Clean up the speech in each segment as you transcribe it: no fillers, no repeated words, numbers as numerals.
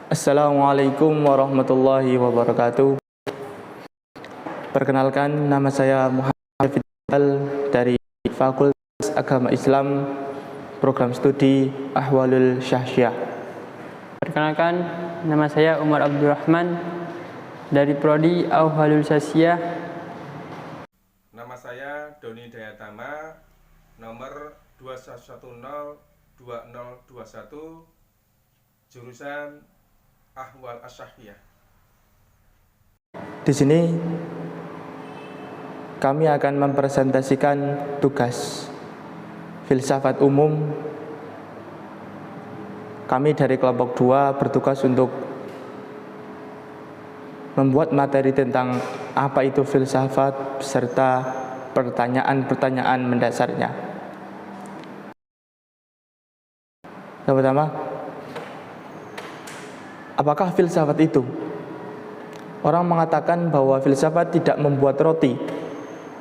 Assalamualaikum warahmatullahi wabarakatuh. Perkenalkan, nama saya Muhammad Fidal dari Fakultas Agama Islam, Program Studi Ahwalul Syahsyah. Perkenalkan, nama saya Umar Abdurrahman dari Prodi Ahwalul Syahsyah. Nama saya Doni Dayatama, nomor 21102021, jurusan Ahwal Asyahiyah. Di sini kami akan mempresentasikan tugas filsafat umum. Kami dari kelompok 2 bertugas untuk membuat materi tentang apa itu filsafat serta pertanyaan-pertanyaan mendasarnya. Yang pertama, apakah filsafat itu? Orang mengatakan bahwa filsafat tidak membuat roti.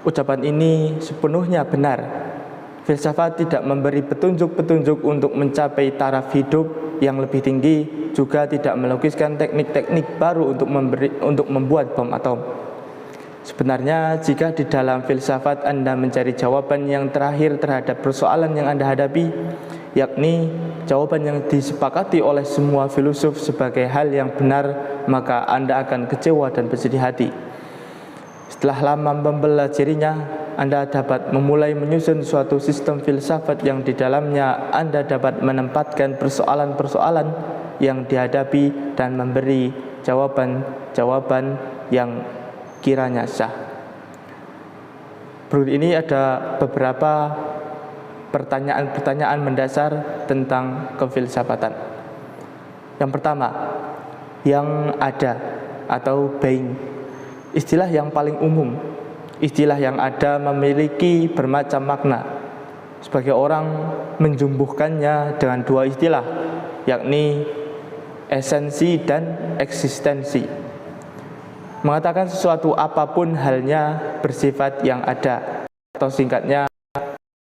Ucapan ini sepenuhnya benar. Filsafat tidak memberi petunjuk-petunjuk untuk mencapai taraf hidup yang lebih tinggi, juga tidak melukiskan teknik-teknik baru untuk membuat bom atom. Sebenarnya, jika di dalam filsafat Anda mencari jawaban yang terakhir terhadap persoalan yang Anda hadapi, yakni jawaban yang disepakati oleh semua filosof sebagai hal yang benar, maka Anda akan kecewa dan bersedih hati. Setelah lama mempelajarinya, Anda dapat memulai menyusun suatu sistem filsafat yang di dalamnya Anda dapat menempatkan persoalan-persoalan yang dihadapi dan memberi jawaban-jawaban yang kiranya sah. Berikut ini ada beberapa pertanyaan-pertanyaan mendasar tentang kefilsafatan. Yang pertama, yang ada atau being, istilah yang paling umum. Istilah yang ada memiliki bermacam makna. Sebagai orang menjumbuhkannya dengan dua istilah, yakni esensi dan eksistensi. Mengatakan sesuatu apapun halnya bersifat yang ada, atau singkatnya,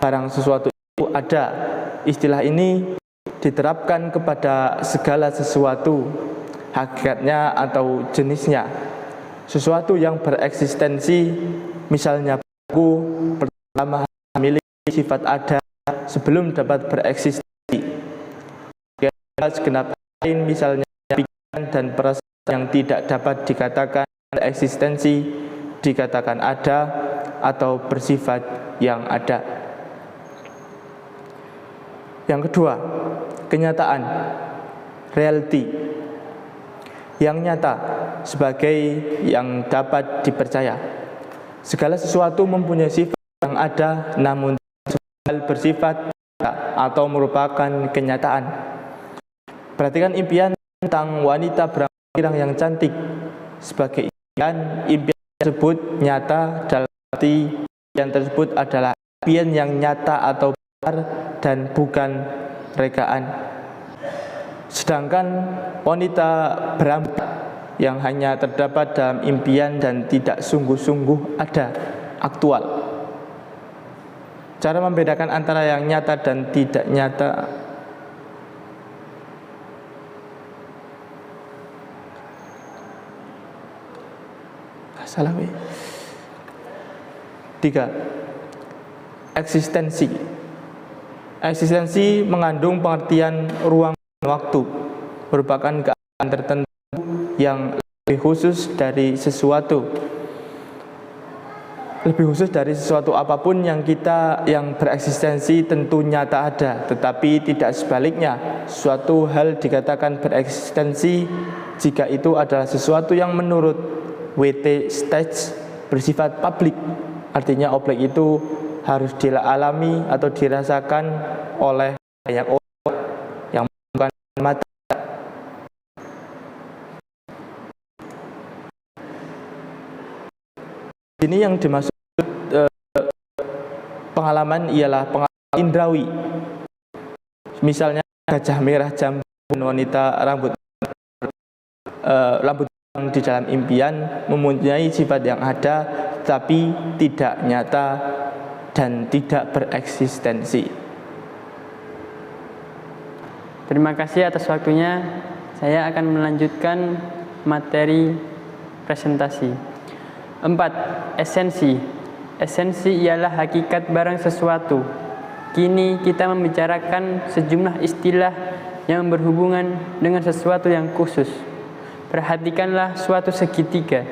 barang sesuatu itu ada. Istilah ini diterapkan kepada segala sesuatu, hakikatnya atau jenisnya. Sesuatu yang bereksistensi, misalnya buku, pertama memiliki sifat ada sebelum dapat bereksistensi. Segenap lain, misalnya pikiran dan perasaan yang tidak dapat dikatakan eksistensi, dikatakan ada atau bersifat yang ada. Yang kedua, kenyataan, reality, yang nyata sebagai yang dapat dipercaya. Segala sesuatu mempunyai sifat yang ada, namun hal bersifat atau merupakan kenyataan. Perhatikan impian tentang wanita berambut yang cantik. Sebagai impian tersebut nyata dalam arti impian tersebut adalah impian yang nyata atau benar dan bukan rekaan. Sedangkan wanita berambut yang hanya terdapat dalam impian dan tidak sungguh-sungguh ada, aktual. Cara membedakan antara yang nyata dan tidak nyata salah. 3. Eksistensi. Eksistensi mengandung pengertian ruang dan waktu, merupakan keadaan tertentu yang lebih khusus dari sesuatu. Lebih khusus dari sesuatu apapun yang bereksistensi tentu nyata ada, tetapi tidak sebaliknya. Suatu hal dikatakan bereksistensi jika itu adalah sesuatu yang menurut W.T. Stage bersifat publik. Artinya objek itu harus dialami atau dirasakan oleh banyak orang yang bukan mata. Ini yang dimaksud pengalaman ialah pengalaman indrawi. Misalnya gajah merah jambu, wanita rambut di dalam impian mempunyai sifat yang ada tapi tidak nyata dan tidak bereksistensi. Terima kasih atas waktunya. saya akan melanjutkan materi presentasi. 4. Esensi. Esensi ialah hakikat barang sesuatu. Kini kita membicarakan sejumlah istilah yang berhubungan dengan sesuatu yang khusus. Perhatikanlah suatu segitiga.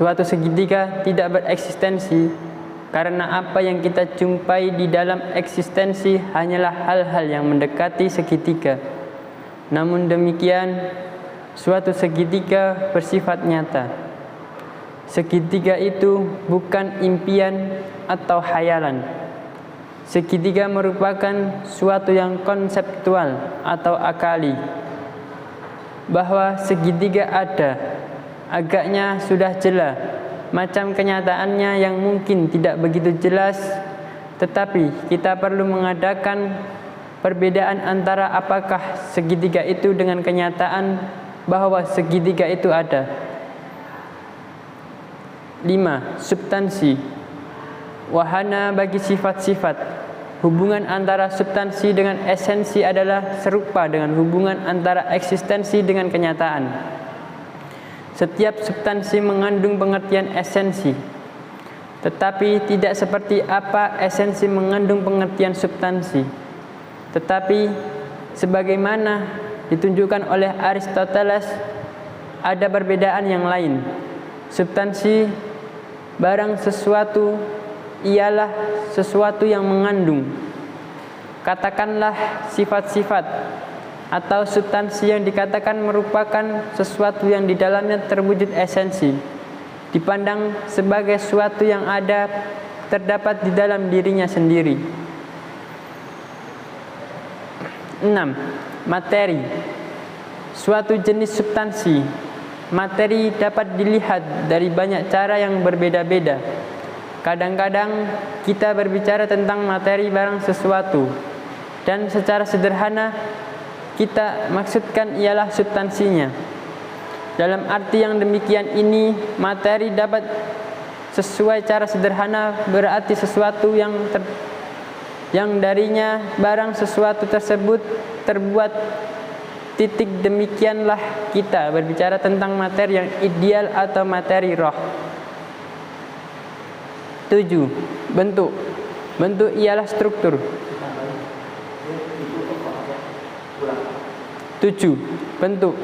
Suatu segitiga tidak bereksistensi karena apa yang kita jumpai di dalam eksistensi hanyalah hal-hal yang mendekati segitiga. Namun demikian, suatu segitiga bersifat nyata. Segitiga itu bukan impian atau hayalan. Segitiga merupakan suatu yang konseptual atau akali. Bahwa segitiga ada, agaknya sudah jelas, macam kenyataannya yang mungkin tidak begitu jelas, tetapi kita perlu mengadakan perbedaan antara apakah segitiga itu dengan kenyataan bahwa segitiga itu ada. 5. Substansi. Wahana bagi sifat-sifat. Hubungan antara substansi dengan esensi adalah serupa dengan hubungan antara eksistensi dengan kenyataan. Setiap substansi mengandung pengertian esensi, tetapi tidak seperti apa esensi mengandung pengertian substansi. Tetapi sebagaimana ditunjukkan oleh Aristoteles, ada perbedaan yang lain. Substansi barang sesuatu ialah sesuatu yang mengandung, katakanlah sifat-sifat, atau substansi yang dikatakan merupakan sesuatu yang di dalamnya terwujud esensi, dipandang sebagai sesuatu yang ada terdapat di dalam dirinya sendiri. 6. Materi. Suatu jenis substansi. Materi dapat dilihat dari banyak cara yang berbeda-beda. Kadang-kadang kita berbicara tentang materi barang sesuatu, dan secara sederhana kita maksudkan ialah substansinya. Dalam arti yang demikian ini, materi dapat sesuai cara sederhana berarti sesuatu yang darinya barang sesuatu tersebut terbuat. Titik. Demikianlah kita berbicara tentang materi yang ideal atau materi roh. 7. Bentuk. Bentuk ialah struktur. 7. Bentuk.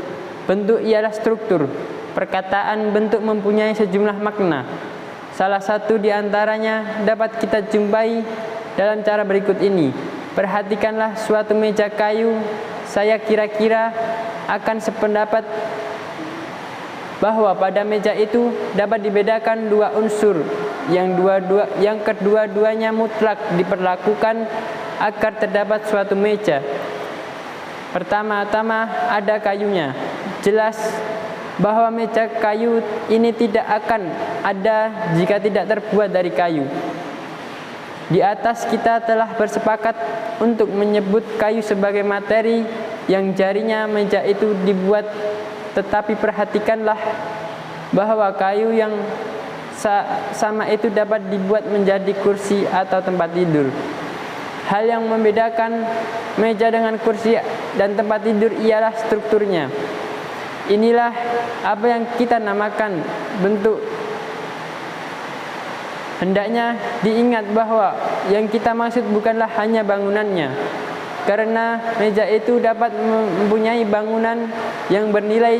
Bentuk ialah struktur. Perkataan bentuk mempunyai sejumlah makna. Salah satu di antaranya dapat kita jumpai dalam cara berikut ini. Perhatikanlah suatu meja kayu. Saya kira-kira akan sependapat bahwa pada meja itu dapat dibedakan dua unsur yang kedua-duanya mutlak diperlakukan agar terdapat suatu meja. Pertama-tama ada kayunya. Jelas bahwa meja kayu ini tidak akan ada jika tidak terbuat dari kayu. Di atas kita telah bersepakat untuk menyebut kayu sebagai materi yang jarinya meja itu dibuat. Tetapi perhatikanlah bahwa kayu yang sama itu dapat dibuat menjadi kursi atau tempat tidur. Hal yang membedakan meja dengan kursi dan tempat tidur ialah strukturnya. Inilah apa yang kita namakan bentuk. Hendaknya diingat bahwa yang kita maksud bukanlah hanya bangunannya, karena meja itu dapat mempunyai bangunan yang bernilai,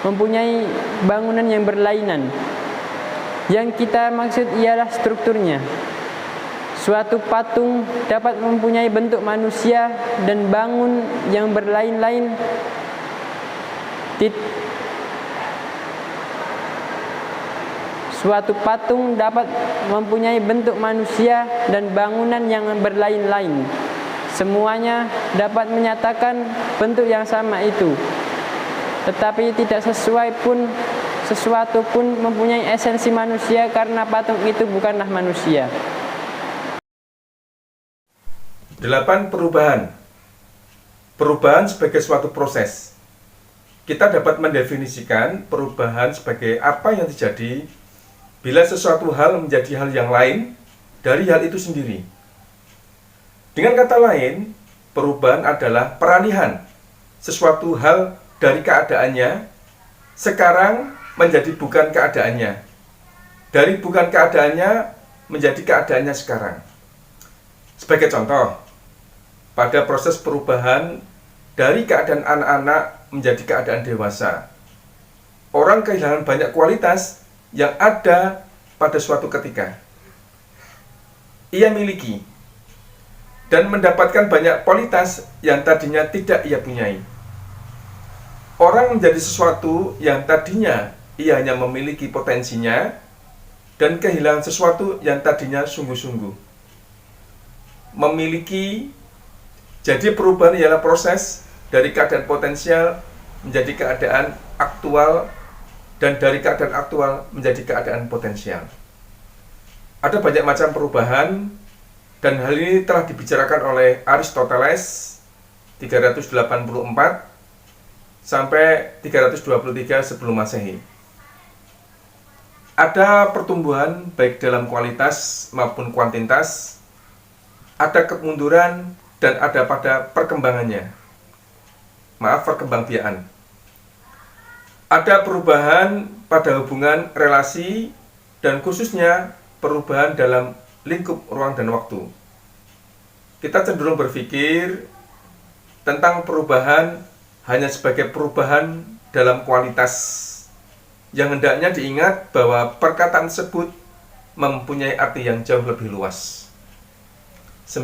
mempunyai bangunan yang berlainan. Yang kita maksud ialah strukturnya. Suatu patung dapat mempunyai bentuk manusia dan bangun yang berlain-lain. Suatu patung dapat mempunyai bentuk manusia dan bangunan yang berlain-lain. Semuanya dapat menyatakan bentuk yang sama itu. Tetapi tidak sesuatu pun mempunyai esensi manusia karena patung itu bukanlah manusia. 8. Perubahan. Perubahan sebagai suatu proses. Kita dapat mendefinisikan perubahan sebagai apa yang terjadi bila sesuatu hal menjadi hal yang lain dari hal itu sendiri. Dengan kata lain, perubahan adalah peralihan sesuatu hal dari keadaannya, sekarang menjadi bukan keadaannya. Dari bukan keadaannya menjadi keadaannya sekarang. Sebagai contoh, pada proses perubahan dari keadaan anak-anak menjadi keadaan dewasa, orang kehilangan banyak kualitas yang ada pada suatu ketika ia miliki dan mendapatkan banyak kualitas yang tadinya tidak ia punyai. Orang menjadi sesuatu yang tadinya ia hanya memiliki potensinya dan kehilangan sesuatu yang tadinya sungguh-sungguh memiliki. Jadi perubahan ialah proses dari keadaan potensial menjadi keadaan aktual dan dari keadaan aktual menjadi keadaan potensial. Ada banyak macam perubahan dan hal ini telah dibicarakan oleh Aristoteles 384 sampai 323 sebelum Masehi. Ada pertumbuhan baik dalam kualitas maupun kuantitas, ada kemunduran dan ada pada perkembangannya. Perkembangbiakan. Ada perubahan pada hubungan relasi dan khususnya perubahan dalam lingkup ruang dan waktu. Kita cenderung berpikir tentang perubahan hanya sebagai perubahan dalam kualitas, yang hendaknya diingat bahwa perkataan tersebut mempunyai arti yang jauh lebih luas. 9.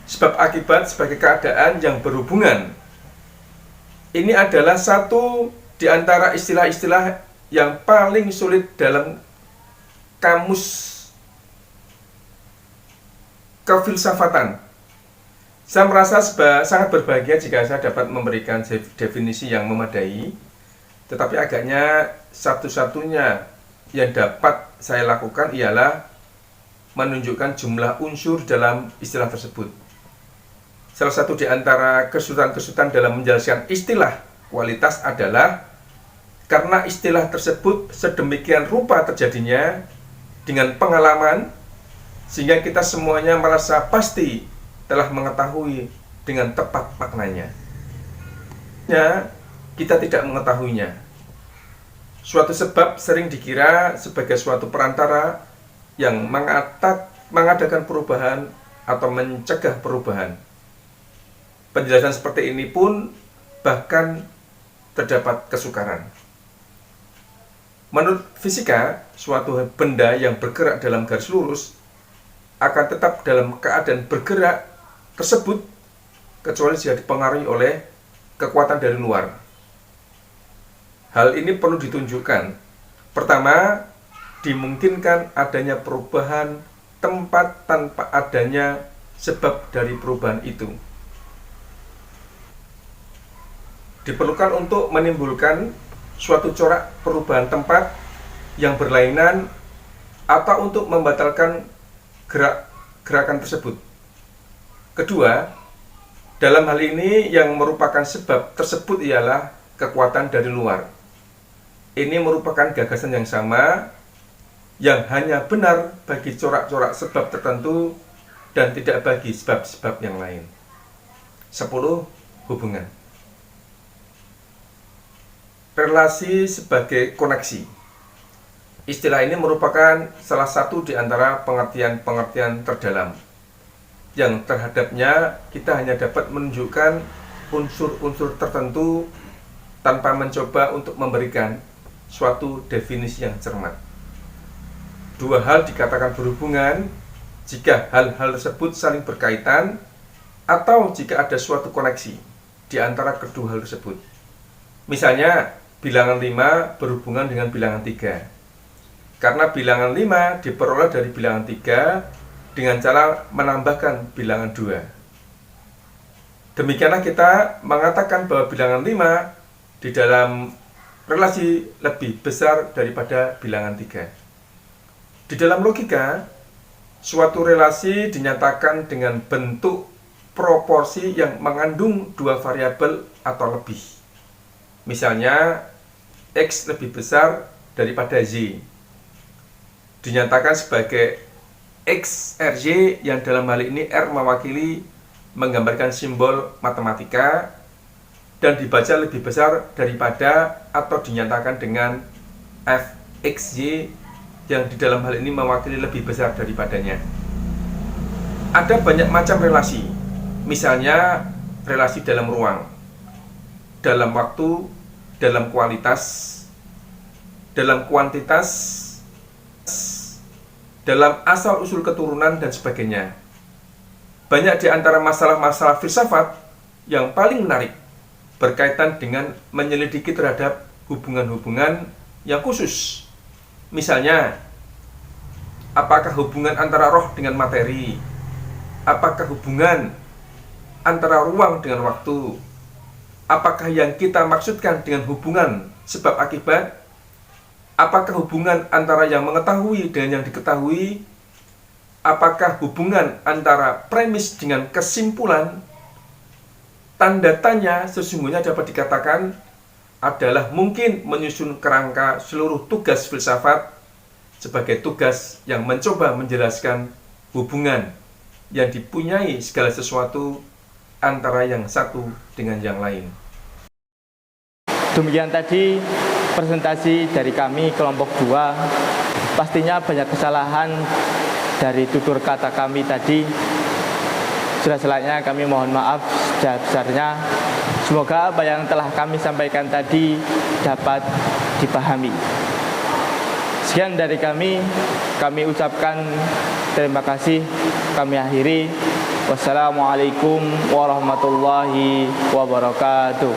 Sebab akibat sebagai keadaan yang berhubungan. Ini adalah satu di antara istilah-istilah yang paling sulit dalam kamus kefilsafatan. Saya merasa sangat berbahagia jika saya dapat memberikan definisi yang memadai, tetapi agaknya satu-satunya yang dapat saya lakukan ialah menunjukkan jumlah unsur dalam istilah tersebut. Salah satu di antara kesulitan-kesulitan dalam menjelaskan istilah kualitas adalah karena istilah tersebut sedemikian rupa terjadinya dengan pengalaman, sehingga kita semuanya merasa pasti telah mengetahui dengan tepat maknanya. Kita tidak mengetahuinya. Suatu sebab sering dikira sebagai suatu perantara yang mengadakan perubahan atau mencegah perubahan. Penjelasan seperti ini pun bahkan terdapat kesukaran. Menurut fisika, suatu benda yang bergerak dalam garis lurus akan tetap dalam keadaan bergerak tersebut kecuali jika dipengaruhi oleh kekuatan dari luar. Hal ini perlu ditunjukkan. Pertama, dimungkinkan adanya perubahan tempat tanpa adanya sebab dari perubahan itu. Diperlukan untuk menimbulkan suatu corak perubahan tempat yang berlainan atau untuk membatalkan gerakan tersebut. Kedua, dalam hal ini yang merupakan sebab tersebut ialah kekuatan dari luar. Ini merupakan gagasan yang sama yang hanya benar bagi corak-corak sebab tertentu dan tidak bagi sebab-sebab yang lain. 10. Hubungan. Relasi sebagai koneksi. Istilah ini merupakan salah satu di antara pengertian-pengertian terdalam yang terhadapnya kita hanya dapat menunjukkan unsur-unsur tertentu tanpa mencoba untuk memberikan suatu definisi yang cermat. Dua hal dikatakan berhubungan jika hal-hal tersebut saling berkaitan atau jika ada suatu koneksi di antara kedua hal tersebut. Misalnya, bilangan 5 berhubungan dengan bilangan 3. Karena bilangan 5 diperoleh dari bilangan 3 dengan cara menambahkan bilangan 2. Demikianlah kita mengatakan bahwa bilangan 5 di dalam relasi lebih besar daripada bilangan 3. Di dalam logika, suatu relasi dinyatakan dengan bentuk proporsi yang mengandung dua variabel atau lebih. Misalnya, X lebih besar daripada Z. Dinyatakan sebagai XRY yang dalam hal ini R mewakili menggambarkan simbol matematika dan dibaca lebih besar daripada atau dinyatakan dengan fxy yang di dalam hal ini mewakili lebih besar daripadanya. Ada banyak macam relasi, misalnya relasi dalam ruang, dalam waktu, dalam kualitas, dalam kuantitas, dalam asal-usul keturunan, dan sebagainya. Banyak di antara masalah-masalah filsafat yang paling menarik berkaitan dengan menyelidiki terhadap hubungan-hubungan yang khusus. Misalnya, apakah hubungan antara roh dengan materi? Apakah hubungan antara ruang dengan waktu? Apakah yang kita maksudkan dengan hubungan sebab akibat? Apakah hubungan antara yang mengetahui dengan yang diketahui? Apakah hubungan antara premis dengan kesimpulan? Tanda tanya sesungguhnya dapat dikatakan adalah mungkin menyusun kerangka seluruh tugas filsafat sebagai tugas yang mencoba menjelaskan hubungan yang dipunyai segala sesuatu antara yang satu dengan yang lain. Demikian tadi presentasi dari kami kelompok 2. Pastinya banyak kesalahan dari tutur kata kami tadi. Sudah selayaknya kami mohon maaf sebesar-besarnya. Semoga apa yang telah kami sampaikan tadi dapat dipahami. Sekian dari kami ucapkan terima kasih, kami akhiri. Wassalamualaikum warahmatullahi wabarakatuh.